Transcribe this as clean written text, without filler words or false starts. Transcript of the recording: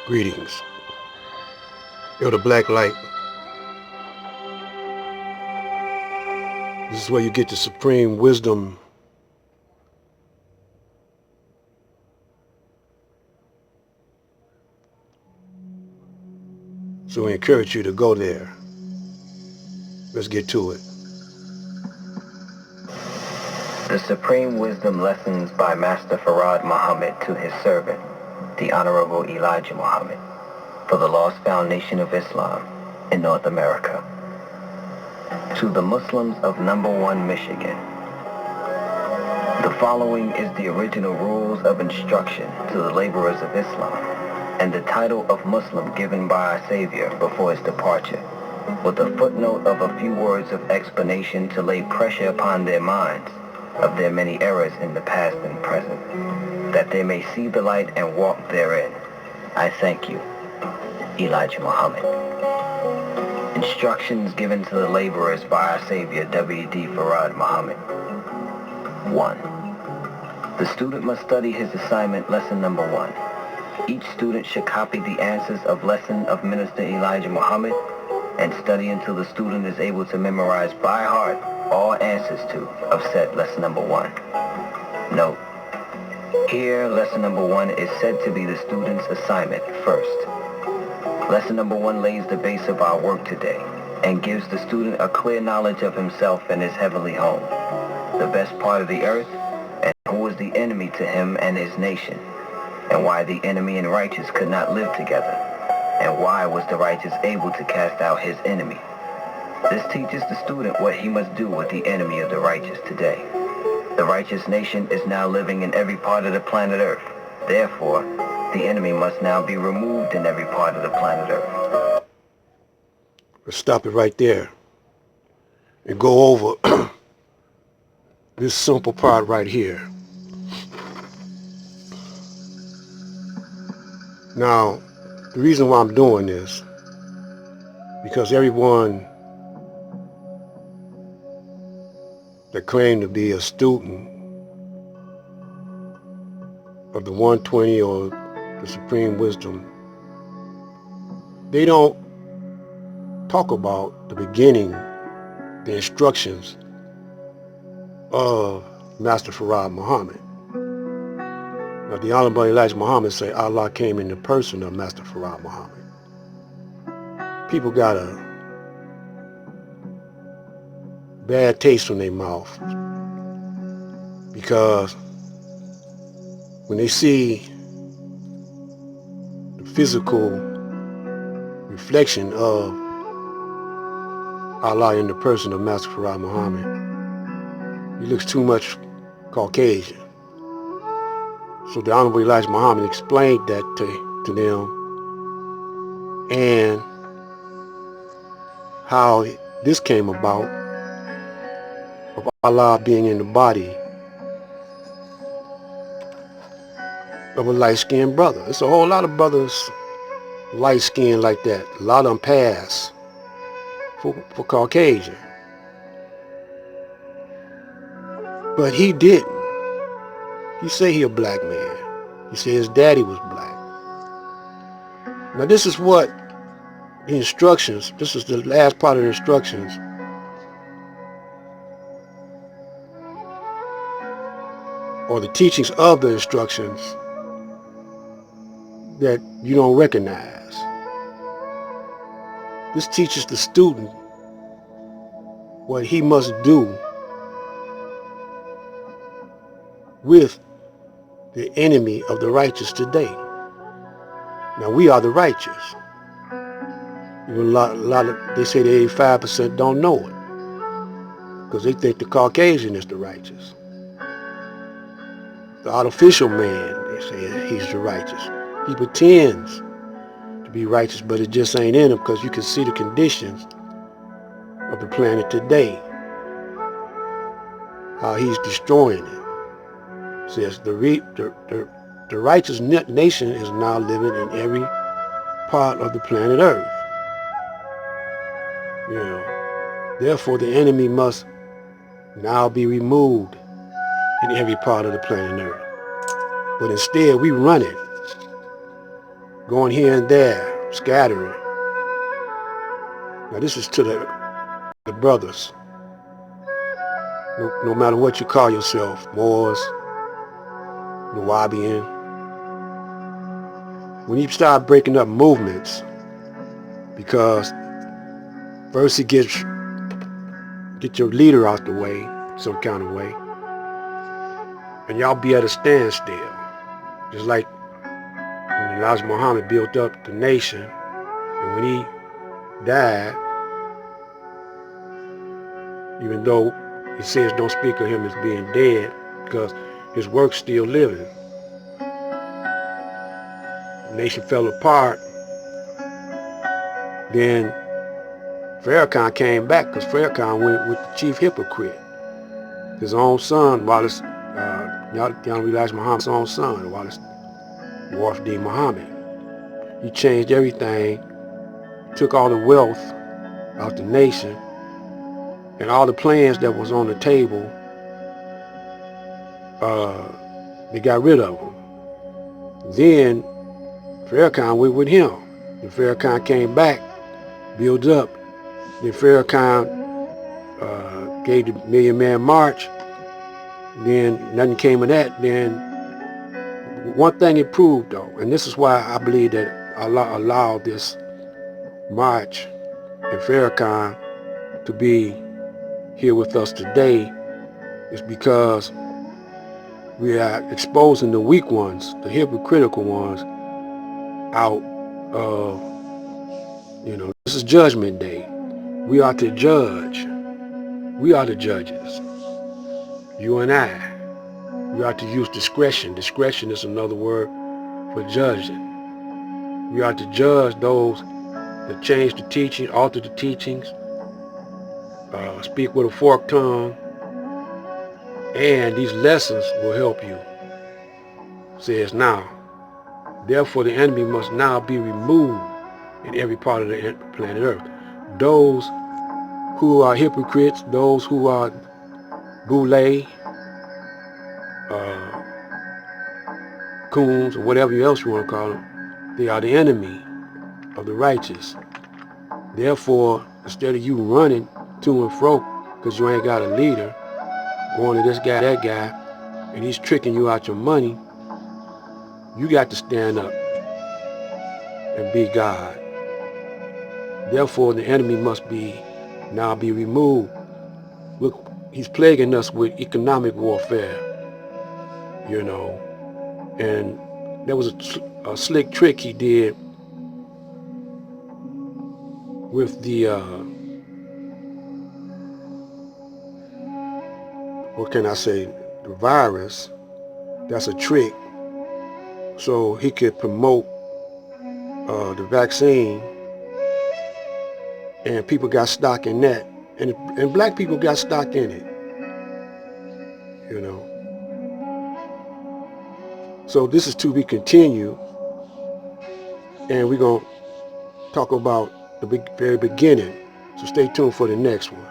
Greetings. You're the black light. This is where you get the supreme wisdom so we encourage you to go there. Let's get to it. The Supreme Wisdom Lessons by Master Farad Muhammad to his servant, the Honorable Elijah Muhammad, for the Lost Foundation of Islam in North America. To the Muslims of Number 1 Michigan. The following is the original rules of instruction to the laborers of Islam and the title of Muslim given by our Savior before his departure, with a footnote of a few words of explanation to lay pressure upon their minds of their many errors in the past and present, that they may see the light and walk therein. I thank you, Elijah Muhammad. Instructions given to the laborers by our Savior, W.D. Farad Muhammad. 1. The student must study his assignment, lesson number 1. Each student should copy the answers of lesson of Minister Elijah Muhammad and study until the student is able to memorize by heart all answers to of said lesson number 1. Note, here lesson number 1 is said to be the student's assignment first. Lesson number 1 lays the base of our work today and gives the student a clear knowledge of himself and his heavenly home, the best part of the earth, and who is the enemy to him and his nation, and why the enemy and righteous could not live together, and why was the righteous able to cast out his enemy. This teaches the student what he must do with the enemy of the righteous today. The righteous nation is now living in every part of the planet Earth. Therefore, the enemy must now be removed in every part of the planet Earth. Let's stop it right there and go over this simple part right here. Now, the reason why I'm doing this, because everyone that claim to be a student of the 120 or the Supreme Wisdom, they don't talk about the beginning, the instructions of Master Farad Muhammad. Now, the Honorable Elijah Muhammad say Allah came in the person of Master Farad Muhammad. People got a bad taste in their mouth because when they see the physical reflection of Allah in the person of Master Farad Muhammad, he looks too much Caucasian. So the Honorable Elijah Muhammad explained that to them, and how this came about of Allah being in the body of a light-skinned brother. It's a whole lot of brothers light-skinned like that. A lot of them pass for Caucasian. But he didn't. He say he a black man. He said his daddy was black. Now this is what the instructions, this is the last part of the instructions or the teachings of the instructions that you don't recognize. This teaches the student what he must do with the enemy of the righteous today. Now we are the righteous. A lot of, they say the 85% don't know it because they think the Caucasian is the righteous. The artificial man, they say he's the righteous. He pretends to be righteous, but it just ain't in him because you can see the conditions of the planet today, how he's destroying it. Says the righteous nation is now living in every part of the planet Earth. You know, therefore the enemy must now be removed in every part of the planet Earth. But instead we run it. going here and there, scattering. Now this is to the brothers. No matter what you call yourself, Moors, Nuwabian. When you start breaking up movements, because first you get your leader out the way, some kind of way, and y'all be at a standstill. Just like when Elijah Muhammad built up the nation, and when he died, even though he says don't speak of him as being dead, because his work's still living. The nation fell apart. Then Farrakhan came back, because Farrakhan went with the chief hypocrite, his own son, Wallace, Elijah Muhammad's own son, Wallace Wafdi Muhammad. He changed everything, took all the wealth out the nation, and all the plans that was on the table, they got rid of them. Then Farrakhan went with him. And Farrakhan came back, built up. Then Farrakhan gave the Million Man March. Then nothing came of that. Then one thing it proved though, and this is why I believe that Allah allowed this march and Farrakhan to be here with us today, is because we are exposing the weak ones, the hypocritical ones, out of, this is Judgment Day. We are to judge. We are the judges. You and I. We are to use discretion. Discretion is another word for judging. We are to judge those that change the teaching, alter the teachings, speak with a forked tongue, and these lessons will help you. It says now, therefore the enemy must now be removed in every part of the planet Earth. Those who are hypocrites, those who are boule, coons, or whatever else you want to call them, they are the enemy of the righteous. Therefore, instead of you running to and fro because you ain't got a leader, going to this guy, that guy, and he's tricking you out your money, you got to stand up and be God. Therefore, the enemy must now be removed. Look, he's plaguing us with economic warfare, and there was a slick trick he did with the, what can I say, the virus. That's a trick. So he could promote the vaccine, and people got stock in that. And black people got stock in it, So this is to be continued, and we're going to talk about the very beginning. So stay tuned for the next one.